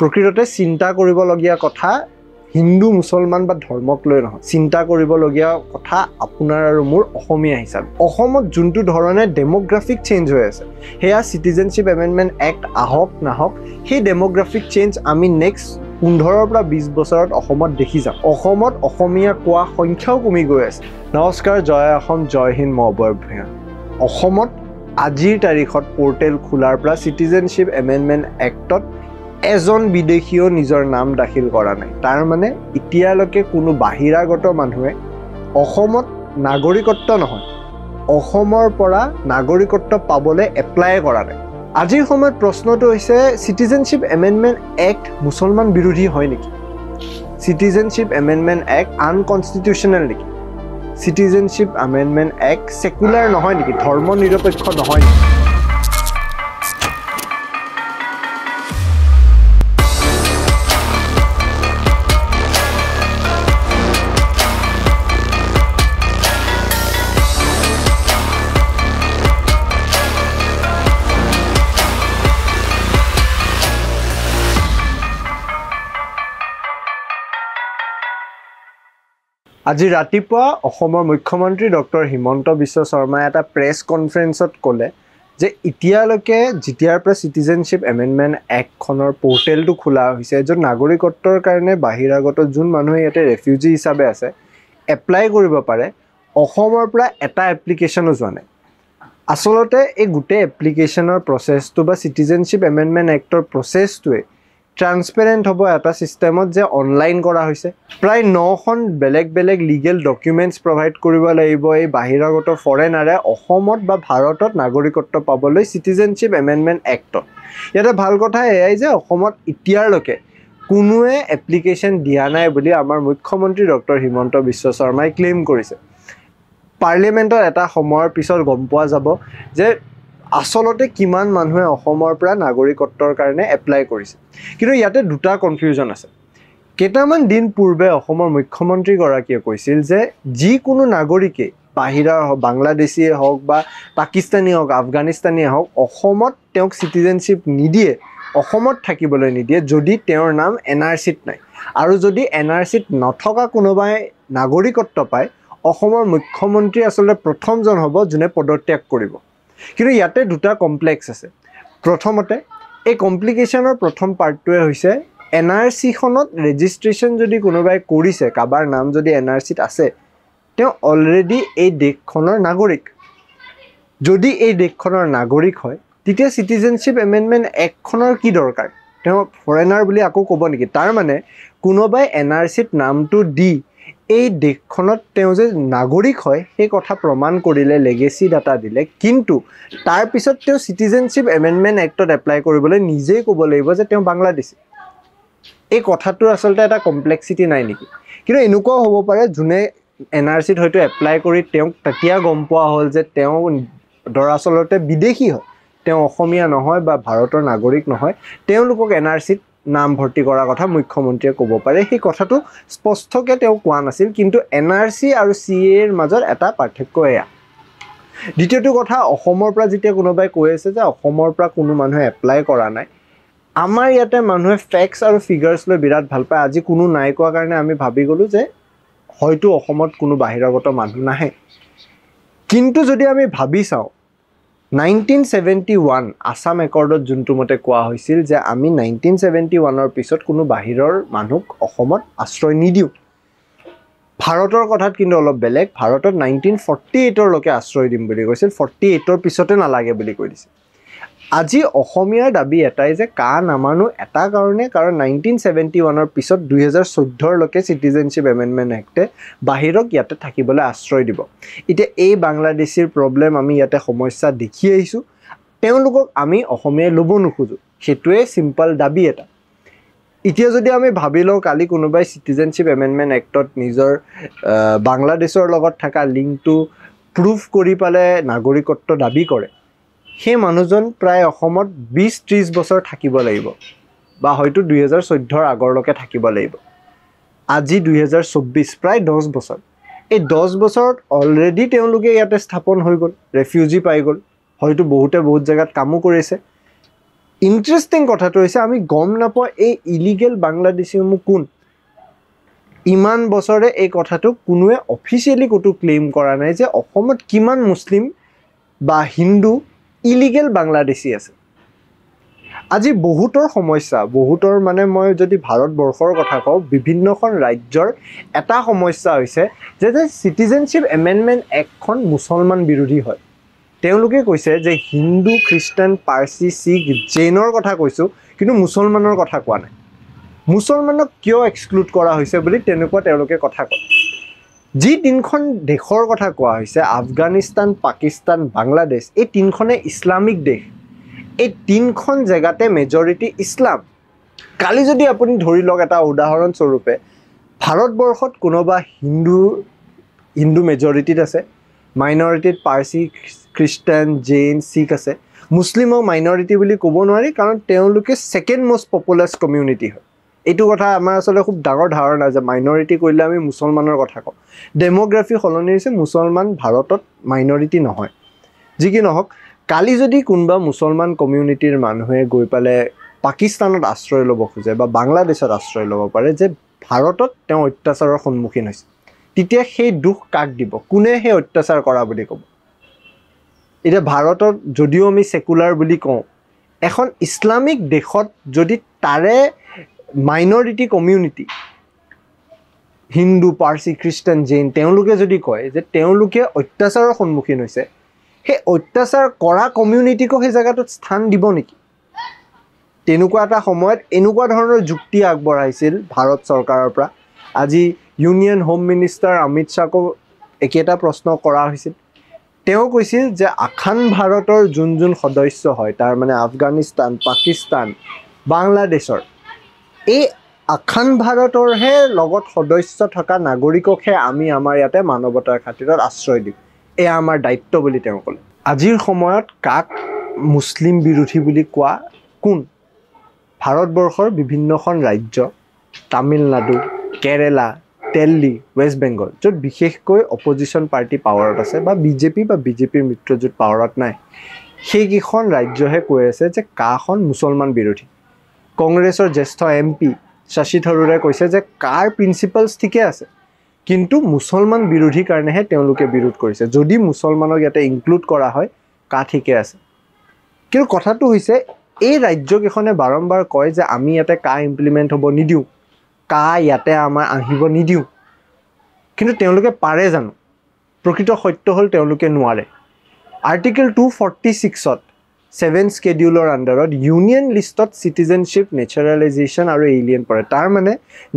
প্ৰকৃততে চিন্তা কৰিবলগীয়া কথা হিন্দু মুছলমান বা ধৰ্মক লৈ নহয়, চিন্তা কৰিবলগীয়া কথা আপোনাৰ আৰু মোৰ অসমীয়া হিচাপে। অসমত যোনটো ধৰণে ডেমোগ্ৰাফিক চেঞ্জ হৈ আছে, সেয়া চিটিজেনশ্বিপ এমেণ্ডমেণ্ট এক্ট আহক নাহক, সেই ডেমোগ্ৰাফিক চেঞ্জ আমি নেক্সট 15 পৰা 20 বছৰত অসমত দেখি যাম। অসমত অসমীয়া কোৱা সংখ্যাও কমি গৈ আছে। নমস্কাৰ, জয় অসম, জয় হিন্দ, মই অভয় ভূঞা। অসমত আজিৰ তাৰিখত পৰ্টেল খোলাৰ পৰা চিটিজেনশ্বিপ এমেণ্ডমেণ্ট এক্টত এজন বিদেশীয়েও নিজৰ নাম দাখিল কৰা নাই। তাৰ মানে এতিয়ালৈকে কোনো বাহিৰাগত মানুহে অসমত নাগৰিকত্ব নহয়, অসমৰ পৰা নাগৰিকত্ব পাবলৈ এপ্লাই কৰা নাই। আজিৰ সময়ত প্ৰশ্নটো হৈছে চিটিজেনশ্বিপ এমেণ্ডমেণ্ট এক্ট মুছলমান বিৰোধী হয় নেকি? চিটিজেনশ্বিপ এমেণ্ডমেণ্ট এক্ট আনকনষ্টিটিউচনেল নেকি? চিটিজেনশ্বিপ এমেণ্ডমেণ্ট এক্ট সেকুলাৰ নহয় নেকি? ধৰ্ম নিৰপেক্ষ নহয় নেকি? আজি ৰাতিপুৱা অসমৰ মুখ্যমন্ত্ৰী ডক্টৰ হিমন্ত বিশ্ব শৰ্মাই এটা প্ৰেছ কনফাৰেন্সত ক'লে যে এতিয়ালৈকে যেতিয়াৰ পৰা চিটিজেনশ্বিপ এমেণ্ডমেণ্ট এক্টখনৰ পৰ্টেলটো খোলা হৈছে, এজন নাগৰিকত্বৰ কাৰণে বাহিৰাগত যোন মানুহে ইয়াতে ৰেফিউজি হিচাপে আছে এপ্লাই কৰিব পাৰে, অসমৰ পৰা এটা এপ্লিকেশ্যনো যোৱা নাই। আচলতে এই গোটেই এপ্লিকেশ্যনৰ প্ৰচেছটো বা চিটিজেনশ্বিপ এমেণ্ডমেণ্ট এক্টৰ প্ৰচেছটোৱে ট্ৰান্সপেৰেণ্ট হ'ব এটা ছিষ্টেমত যে অনলাইন কৰা হৈছে। প্ৰায় 9খন বেলেগ বেলেগ লিগেল ডকুমেণ্টছ প্ৰভাইড কৰিব লাগিব এই বাহিৰাগত ফৰেনাৰে অসমত বা ভাৰতত নাগৰিকত্ব পাবলৈ চিটিজেনশ্বিপ এমেণ্ডমেণ্ট এক্টত। ইয়াতে ভাল কথা এয়াই যে অসমত এতিয়ালৈকে কোনোৱে এপ্লিকেশ্যন দিয়া নাই বুলি আমাৰ মুখ্যমন্ত্ৰী ডক্টৰ হিমন্ত বিশ্ব শৰ্মাই ক্লেইম কৰিছে। পাৰ্লিয়ামেণ্টত এটা সময়ৰ পিছত গম পোৱা যাব যে আচলতে কিমান মানুহে অসমৰ পৰা নাগৰিকত্বৰ কাৰণে এপ্লাই কৰিছে। কিন্তু ইয়াতে দুটা কনফিউজন আছে। কেইটামান দিন পূৰ্বে অসমৰ মুখ্যমন্ত্ৰীগৰাকীয়ে কৈছিল যে যিকোনো নাগৰিকে বাহিৰৰ হওক, বাংলাদেশীয়ে হওক বা পাকিস্তানী হওক, আফগানিস্তানীয়ে হওক, অসমত তেওঁক চিটিজেনশ্বিপ নিদিয়ে, অসমত থাকিবলৈ নিদিয়ে যদি তেওঁৰ নাম NRCত নাই। আৰু যদি NRCত নথকা কোনোবাই নাগৰিকত্ব পায়, অসমৰ মুখ্যমন্ত্ৰী আচলতে প্ৰথমজন হ'ব যোনে পদত্যাগ কৰিব। কিন্তু ইয়াতে দুটা কমপ্লেক্স আছে। প্ৰথমতে এই কমপ্লিকেশ্যনৰ প্ৰথম পাৰ্টটোৱে হৈছে NRCখনত ৰেজিষ্ট্ৰেশ্যন যদি কোনোবাই কৰিছে, কাৰোবাৰ নাম যদি NRCত আছে, তেওঁ অলৰেডি এই দেশখনৰ নাগৰিক। যদি এই দেশখনৰ নাগৰিক হয় তেতিয়া চিটিজেনশ্বিপ এমেণ্ডমেণ্ট এক্টখনৰ কি দৰকাৰ? তেওঁ ফৰেনাৰ বুলি আকৌ ক'ব নেকি? তাৰ মানে কোনোবাই NRCত নামটো দি এই দেশখনত তেওঁ যে নাগৰিক হয় সেই কথা প্ৰমাণ কৰিলে, লেগেচি ডাটা দিলে, কিন্তু তাৰপিছত তেওঁ চিটিজেনশ্বিপ এমেণ্ডমেণ্ট এক্টত এপ্লাই কৰিবলৈ নিজেই ক'ব লাগিব যে তেওঁ বাংলাদেশী। এই কথাটোৰ আচলতে এটা কমপ্লেক্সিটি নাই নেকি? কিন্তু এনেকুৱাও হ'ব পাৰে যোনে NRCত হয়তো এপ্লাই কৰি তেওঁক তেতিয়া গম পোৱা হ'ল যে তেওঁ দৰাচলতে বিদেশী হয়, তেওঁ অসমীয়া নহয় বা ভাৰতৰ নাগৰিক নহয়, তেওঁলোকক NRCত নাম ভৰ্তি কৰাৰ কথা মুখ্যমন্ত্ৰীয়ে ক'ব পাৰে। সেই কথাটো স্পষ্টকৈ তেওঁ কোৱা নাছিল, কিন্তু NRC আৰু CAৰ মাজত এটা পাৰ্থক্য এয়া। দ্বিতীয়টো কথা, অসমৰ পৰা যেতিয়া কোনোবাই কৈ আছে যে অসমৰ পৰা কোনো মানুহে এপ্লাই কৰা নাই, আমাৰ ইয়াতে মানুহে ফেক্টছ আৰু ফিগাৰ্ছ লৈ বিৰাট ভাল পায়। আজি কোনো নাই কোৱা কাৰণে আমি ভাবি গ'লোঁ যে হয়তো অসমত কোনো বাহিৰাগত মানুহ নাহে। কিন্তু যদি আমি ভাবি চাওঁ, 1971 আছাম একৰ্ডত যোনটো মতে কোৱা হৈছিল যে আমি 1971ৰ পিছত কোনো বাহিৰৰ মানুহক অসমত আশ্ৰয় নিদিওঁ। ভাৰতৰ কথাত কিন্তু অলপ বেলেগ। ভাৰতত 1948লৈকে আশ্ৰয় দিম বুলি কৈছিল, 48ৰ পিছতে নালাগে বুলি কৈ দিছিল। আজি অসমীয়াৰ দাবী এটাই যে নামানো এটা কাৰণে, কাৰণ 1971ৰ পিছত 2014লৈকে চিটিজেনশ্বিপ এমেণ্ডমেণ্ট এক্টে বাহিৰক ইয়াতে থাকিবলৈ আশ্ৰয় দিব। এতিয়া এই বাংলাদেশীৰ প্ৰব্লেম আমি ইয়াতে সমস্যা দেখি আহিছোঁ, তেওঁলোকক আমি অসমীয়াই ল'ব নোখোজোঁ, সেইটোৱে চিম্পল দাবী এটা। এতিয়া যদি আমি ভাবি লওঁ কালি কোনোবাই চিটিজেনশ্বিপ এমেণ্ডমেণ্ট এক্টত নিজৰ বাংলাদেশৰ লগত থকা লিংকটো প্ৰুভ কৰি পালে নাগৰিকত্ব দাবী কৰে, সেই মানুহজন প্ৰায় অসমত 20-30 বছৰ থাকিব লাগিব বা হয়তো 2014ৰ আগৰলৈকে থাকিব লাগিব। আজি 2024, প্ৰায় 10 বছৰ। এই 10 বছৰত অলৰেডি তেওঁলোকে ইয়াতে স্থাপন হৈ গ'ল, ৰেফিউজি পাই গ'ল, হয়তো বহুতে বহুত জেগাত কামো কৰিছে। ইণ্টাৰেষ্টিং কথাটো হৈছে আমি গম নাপাওঁ এই ইলিগেল বাংলাদেশীসমূহ কোন। ইমান বছৰে এই কথাটো কোনোৱে অফিচিয়েলি ক'তো ক্লেইম কৰা নাই যে অসমত কিমান মুছলিম বা হিন্দু ইলিগেল বাংলাদেশী আছে। আজি বহুতৰ সমস্যা, বহুতৰ মানে মই যদি ভাৰতবৰ্ষৰ কথা কওঁ, বিভিন্নখন ৰাজ্যৰ এটা সমস্যা হৈছে যে চিটিজেনশ্বিপ এমেণ্ডমেণ্ট এক্টখন মুছলমান বিৰোধী হয়। তেওঁলোকে কৈছে যে হিন্দু, খ্ৰীষ্টান, পাৰ্চী, শিখ, জৈনৰ কথা কৈছোঁ, কিন্তু মুছলমানৰ কথা কোৱা নাই। মুছলমানক কিয় এক্সক্লুড কৰা হৈছে বুলি তেনেকুৱা তেওঁলোকে কথা কয়। যি তিনিখন দেশৰ কথা কোৱা হৈছে, আফগানিস্তান, পাকিস্তান, বাংলাদেশ, এই তিনিখনে ইছলামিক দেশ। এই তিনিখন জেগাতে মেজৰিটি ইছলাম। কালি যদি আপুনি ধৰি লওক এটা উদাহৰণস্বৰূপে, ভাৰতবৰ্ষত কোনোবা হিন্দু মেজৰিটিত আছে, মাইনৰিটিত পাৰ্চী, খ্ৰীষ্টান, জৈন, শিখ আছে। মুছলিমক মাইনৰিটি বুলি ক'ব নোৱাৰি, কাৰণ তেওঁলোকে ছেকেণ্ড মষ্ট পপুলাছ কমিউনিটি হয়। এইটো কথা আমাৰ আচলতে খুব ডাঙৰ ধাৰণা যে মাইনৰিটি কৰিলে আমি মুছলমানৰ কথা কওঁ। ডেম'গ্ৰাফি সলনি হৈছে, মুছলমান ভাৰতত মাইনৰিটি নহয়। যি কি নহওক, কালি যদি কোনোবা মুছলমান কমিউনিটিৰ মানুহে গৈ পেলাই পাকিস্তানত আশ্ৰয় ল'ব খোজে বা বাংলাদেশত আশ্ৰয় ল'ব পাৰে যে ভাৰতত তেওঁ অত্যাচাৰৰ সন্মুখীন হৈছে, তেতিয়া সেই দুখ কাক দিব? কোনে সেই অত্যাচাৰ কৰা বুলি ক'ব? এতিয়া ভাৰতত যদিও আমি ছেকুলাৰ বুলি কওঁ, এখন ইছলামিক দেশত যদি তাৰে মাইনৰিটি কমিউনিটি হিন্দু, পাৰ্চী, খ্ৰীষ্টান, জৈন, তেওঁলোকে যদি কয় যে তেওঁলোকে অত্যাচাৰৰ সন্মুখীন হৈছে, সেই অত্যাচাৰ কৰা কমিউনিটিকো সেই জেগাটোত স্থান দিব নেকি? তেনেকুৱা এটা সময়ত এনেকুৱা ধৰণৰ যুক্তি আগবঢ়াইছিল ভাৰত চৰকাৰৰ পৰা। আজি ইউনিয়ন হোম মিনিষ্টাৰ অমিত শ্বাহকো একেটা প্ৰশ্ন কৰা হৈছিল। তেওঁ কৈছিল যে আখান ভাৰতৰ যোন সদস্য হয়, তাৰ মানে আফগানিস্তান, পাকিস্তান, বাংলাদেশৰ, এই আখান ভাৰতৰহে লগত সদস্য থকা নাগৰিককহে আমি আমাৰ ইয়াতে মানৱতাৰ খাতিৰত আশ্ৰয় দিওঁ। এয়া আমাৰ দায়িত্ব বুলি তেওঁ ক'লে। আজিৰ সময়ত কাক মুছলিম বিৰোধী বুলি কোৱা কোন? ভাৰতবৰ্ষৰ বিভিন্নখন ৰাজ্য, তামিলনাডু, কেৰেলা, দিল্লী, ৱেষ্ট বেংগল, য'ত বিশেষকৈ অপজিশ্যন পাৰ্টি পাৱাৰত আছে বা বিজেপিৰ মিত্ৰজোঁট পাৱাৰত নাই, সেইকেইখন ৰাজ্যহে কৈ আছে যে কাখন মুছলমান বিৰোধী। কংগ্ৰেছৰ জ্যেষ্ঠ MP শশী থাৰুৰে কৈছে যে কাৰ প্ৰিন্সিপালছ ঠিকে আছে, কিন্তু মুছলমান বিৰোধী কাৰণেহে তেওঁলোকে বিৰোধ কৰিছে। যদি মুছলমানক ইয়াতে ইনক্লুড কৰা হয়, কা ঠিকে আছে। কিন্তু কথাটো হৈছে এই ৰাজ্যকেইখনে বাৰম্বাৰ কয় যে আমি ইয়াতে কা ইমপ্লিমেণ্ট হ'ব নিদিওঁ, কা ইয়াতে আমাৰ আহিব নিদিওঁ, কিন্তু তেওঁলোকে পাৰে জানো? প্ৰকৃত সত্য হ'ল তেওঁলোকে নোৱাৰে। আৰ্টিকেল 246ত 7 স্কেডিউলৰ আণ্ডাৰত ইউনিয়ন লিষ্টত চিটিজেনশ্বিপ, নেচাৰেলাইজেশ্যন আৰু এলিয়েন পৰে। তাৰ মানে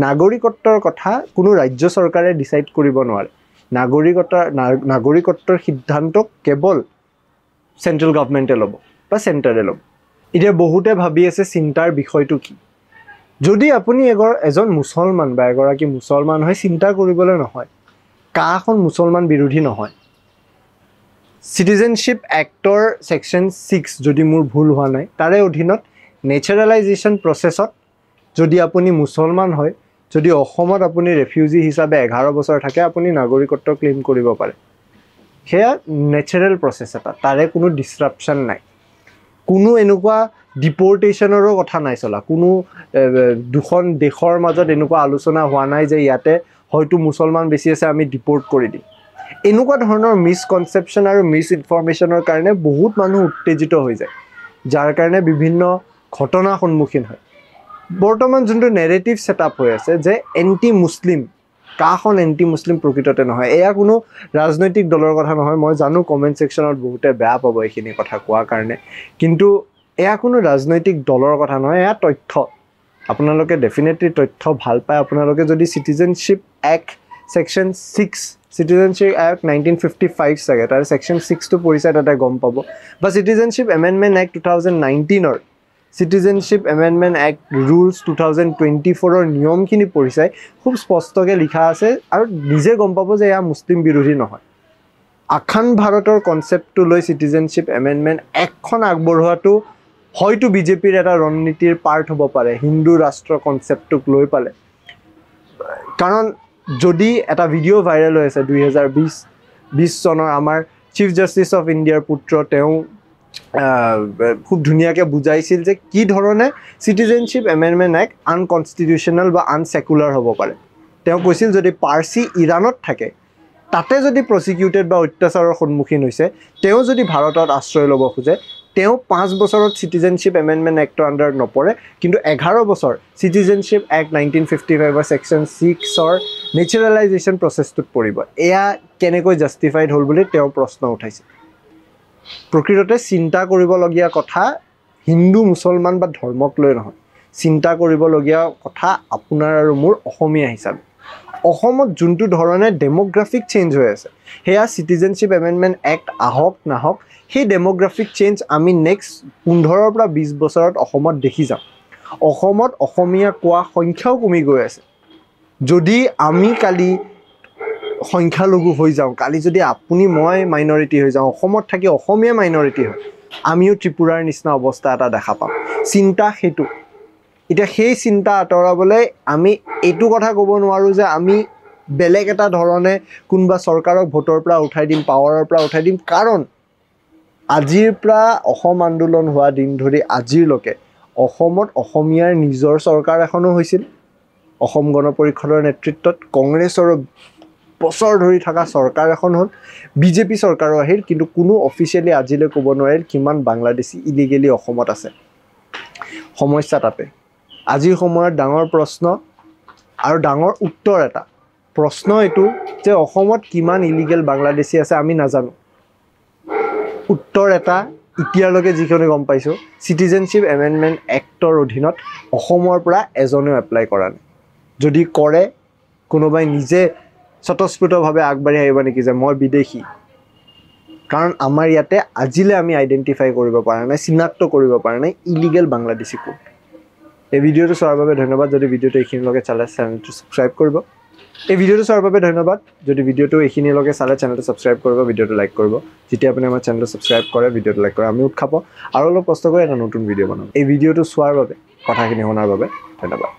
নাগৰিকত্বৰ কথা কোনো ৰাজ্য চৰকাৰে ডিচাইড কৰিব নোৱাৰে। নাগৰিকত্বৰ সিদ্ধান্ত কেৱল চেণ্ট্ৰেল গভৰ্ণমেণ্টে ল'ব বা চেণ্টাৰে ল'ব। এতিয়া বহুতে ভাবি আছে চিন্তাৰ বিষয়টো কি? যদি আপুনি এজন মুছলমান বা এগৰাকী মুছলমান হয়, চিন্তা কৰিবলৈ নহয়, কাখন মুছলমান বিৰোধী নহয়। চিটিজেনশ্বিপ এক্টৰ ছেকশ্যন 6 যদি মোৰ ভুল হোৱা নাই, তাৰে অধীনত নেচাৰেলাইজেশ্যন প্ৰচেছত যদি আপুনি মুছলমান হয়, যদি অসমত আপুনি ৰেফিউজি হিচাপে 11 বছৰ থাকে, আপুনি নাগৰিকত্ব ক্লেইম কৰিব পাৰে। সেয়া নেচাৰেল প্ৰচেছ এটা, তাৰে কোনো ডিছৰাপশ্যন নাই। কোনো এনেকুৱা ডিপৰ্টেশ্যনৰো কথা নাই চলা। কোনো দুখন দেশৰ মাজত এনেকুৱা আলোচনা হোৱা নাই যে ইয়াতে হয়তো মুছলমান বেছি আছে, আমি ডিপৰ্ট কৰি দিম। এনেকুৱা ধৰণৰ মিছকনচেপশ্যন আৰু মিছ ইনফৰ্মেশ্যনৰ কাৰণে বহুত মানুহ উত্তেজিত হৈ যায়, যাৰ কাৰণে বিভিন্ন ঘটনাৰ সন্মুখীন হয়। বৰ্তমান যোনটো নেৰেটিভ ছেটআপ হৈ আছে যে এণ্টি মুছলিম, কাখন এণ্টি মুছলিম প্ৰকৃততে নহয়। এয়া কোনো ৰাজনৈতিক দলৰ কথা নহয়। মই জানো কমেণ্ট ছেকশ্যনত বহুতে বেয়া পাব এইখিনি কথা কোৱাৰ কাৰণে, কিন্তু এয়া কোনো ৰাজনৈতিক দলৰ কথা নহয়, এয়া তথ্য। আপোনালোকে ডেফিনেটলি তথ্য ভাল পায়। আপোনালোকে যদি citizenship act section 6, citizenship act 1955 চাগে, তাৰে ছেকশ্যন 6টো পঢ়িছে, তাতে গম পাব। বা চিটিজেনশ্বিপ এমেণ্ডমেণ্ট এক্ট 2019ৰ চিটিজেনশ্বিপ এমেণ্ডমেণ্ট এক্ট ৰুলছ 2024ৰ নিয়মখিনি পঢ়ি চাই খুব স্পষ্টকৈ লিখা আছে, আৰু নিজে গম পাব যে এয়া মুছলিম বিৰোধী নহয়। আখান ভাৰতৰ কনচেপ্টটো লৈ চিটিজেনশ্বিপ এমেণ্ডমেণ্ট এক্টখন আগবঢ়োৱাটো হয়তো বিজেপিৰ এটা ৰণনীতিৰ পাৰ্ট হ'ব পাৰে, হিন্দু ৰাষ্ট্ৰ কনচেপ্টটোক লৈ পালে। কাৰণ যদি এটা ভিডিঅ' ভাইৰেল হৈ আছে 2020 চনৰ আমাৰ চিফ জাষ্টিছ অফ ইণ্ডিয়াৰ পুত্ৰ, তেওঁ খুব ধুনীয়াকৈ বুজাইছিল যে কি ধৰণে চিটিজেনশ্বিপ এমেণ্ডমেণ্ট এক্ট আনকনষ্টিটিউচনেল বা আনছেকুলাৰ হ'ব পাৰে। তেওঁ কৈছিল যদি পাৰ্চী ইৰাণত থাকে, তাতে যদি প্ৰচিকিউটেড বা অত্যাচাৰৰ সন্মুখীন হৈছে, তেওঁ যদি ভাৰতত আশ্ৰয় ল'ব খোজে, তেওঁ 5 বছৰত চিটিজেনশ্বিপ এমেণ্ডমেণ্ট এক্টৰ আণ্ডাৰত নপৰে, কিন্তু 11 বছৰ চিটিজেনশ্বিপ এক্ট 1955 ছেকশ্যন 6ৰ নেচাৰেলাইজেশ্যন প্ৰচেছটোত পৰিব। এয়া কেনেকৈ জাষ্টিফাইড হ'ল বুলি তেওঁ প্ৰশ্ন উঠাইছে। প্ৰকৃততে চিন্তা কৰিবলগীয়া কথা হিন্দু মুছলমান বা ধৰ্মক লৈ নহয়, চিন্তা কৰিবলগীয়া কথা আপোনাৰ আৰু মোৰ অসমীয়া হিচাপে। অসমত যোনটো ধৰণে ডেম'গ্ৰাফিক চেঞ্জ হৈ আছে, সেয়া চিটিজেনশ্বিপ এমেণ্ডমেণ্ট এক্ট আহক নাহক, সেই ডেম'গ্ৰাফিক চেঞ্জ আমি নেক্সট 15 পৰা 20 বছৰত অসমত দেখি যাম। অসমত অসমীয়া কোৱা সংখ্যাও কমি গৈ আছে। যদি আমি কালি সংখ্যালঘু হৈ যাওঁ, কালি যদি আপুনি মই মাইনৰিটি হৈ যাওঁ, অসমত থাকি অসমীয়া মাইনৰিটি হয়, আমিও ত্ৰিপুৰাৰ নিচিনা অৱস্থা এটা দেখা পাম। চিন্তা সেইটো। এতিয়া সেই চিন্তা আঁতৰাবলৈ আমি এইটো কথা ক'ব নোৱাৰোঁ যে আমি বেলেগ এটা ধৰণে কোনোবা চৰকাৰক ভোটৰ পৰা উঠাই দিম, পাৱাৰৰ পৰা উঠাই দিম, কাৰণ আজিৰ পৰা অসম আন্দোলন হোৱা দিন ধৰি আজিলৈকে অসমত অসমীয়াৰ নিজৰ চৰকাৰ এখনো হৈছিল। অসম গণ পৰিষদৰ নেতৃত্বত কংগ্ৰেছৰ বছৰ ধৰি থকা চৰকাৰ এখন হ'ল, বিজেপি চৰকাৰো আহিল, কিন্তু কোনো অফিচিয়েলি আজিলৈ ক'ব নোৱাৰিল কিমান বাংলাদেশী ইলিগেলি অসমত আছে। সমস্যা তাতে। আজিৰ সময়ত ডাঙৰ প্ৰশ্ন আৰু ডাঙৰ উত্তৰ এটা। প্ৰশ্ন এইটো যে অসমত কিমান ইলিগেল বাংলাদেশী আছে আমি নাজানো। উত্তৰ এটা, এতিয়ালৈকে যিখিনি গম পাইছোঁ, চিটিজেনশ্বিপ এমেণ্ডমেণ্ট এক্টৰ অধীনত অসমৰ পৰা এজনেও এপ্লাই কৰা নাই। যদি কৰে, কোনোবাই নিজে স্বতঃস্ফূৰ্তভাৱে আগবাঢ়ি আহিব নেকি যে মই বিদেশী? কাৰণ আমাৰ ইয়াতে আজিলৈ আমি আইডেণ্টিফাই কৰিব পৰা নাই, চিনাক্ত কৰিব পৰা নাই ইলিগেল বাংলাদেশী কোন। এই ভিডিঅ'টো চোৱাৰ বাবে ধন্যবাদ। যদি ভিডিঅ'টো এইখিনিলৈকে চালে চেনেলটো ছাবস্ক্ৰাইব কৰিব। এই ভিডিঅ'টো চোৱাৰ বাবে ধন্যবাদ। যদি ভিডিঅ'টো এইখিনিলৈকে চালে চেনেলটো ছাবস্ক্ৰাইব কৰিব, ভিডিঅ'টো লাইক কৰিব। যেতিয়া আপুনি আমাৰ চেনেলটো ছাবস্ক্ৰাইব কৰে, ভিডিঅ'টো লাইক কৰে, আমি উৎসাহ পাওঁ আৰু অলপ কষ্ট কৰি এটা নতুন ভিডিঅ' বনাম। এই ভিডিঅ'টো চোৱাৰ বাবে, কথাখিনি শুনাৰ বাবে ধন্যবাদ।